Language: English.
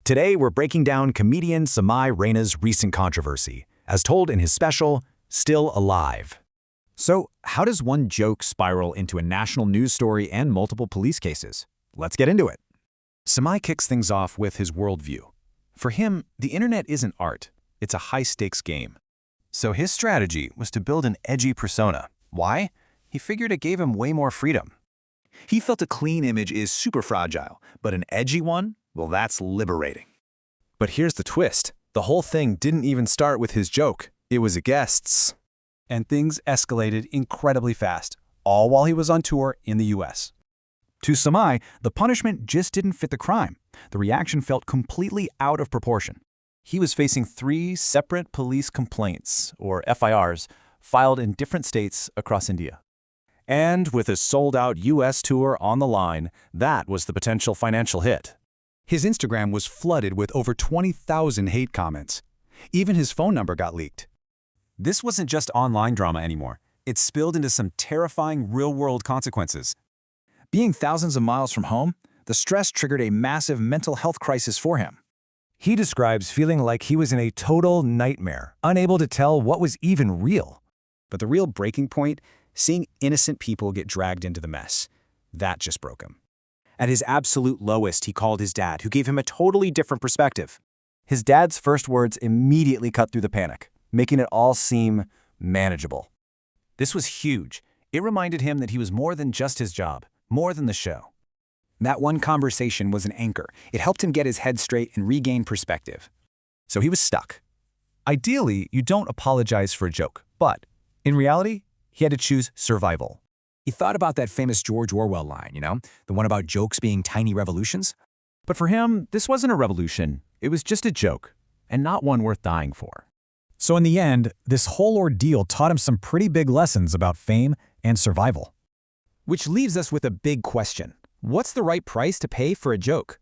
Today, we're breaking down comedian Samay Raina's recent controversy, as told in his special, Still Alive. So, how does one joke spiral into a national news story and multiple police cases? Let's get into it. Samay kicks things off with his worldview. For him, the internet isn't art, it's a high-stakes game. So his strategy was to build an edgy persona. Why? He figured it gave him way more freedom. He felt a clean image is super fragile, but an edgy one? Well, that's liberating. But here's the twist. The whole thing didn't even start with his joke. It was a guest's. And things escalated incredibly fast, all while he was on tour in the US. To Samay, the punishment just didn't fit the crime. The reaction felt completely out of proportion. He was facing 3 separate police complaints, or FIRs, filed in different states across India. And with his sold-out US tour on the line, that was the potential financial hit. His Instagram was flooded with over 20,000 hate comments. Even his phone number got leaked. This wasn't just online drama anymore. It spilled into some terrifying real-world consequences. Being thousands of miles from home, the stress triggered a massive mental health crisis for him. He describes feeling like he was in a total nightmare, unable to tell what was even real. But the real breaking point, seeing innocent people get dragged into the mess, that just broke him. At his absolute lowest, he called his dad, who gave him a totally different perspective. His dad's first words immediately cut through the panic, making it all seem manageable. This was huge. It reminded him that he was more than just his job, more than the show. That one conversation was an anchor. It helped him get his head straight and regain perspective. So he was stuck. Ideally, you don't apologize for a joke, but in reality, he had to choose survival. He thought about that famous George Orwell line, the one about jokes being tiny revolutions. But for him, this wasn't a revolution. It was just a joke, and not one worth dying for. So in the end, this whole ordeal taught him some pretty big lessons about fame and survival. Which leaves us with a big question. What's the right price to pay for a joke?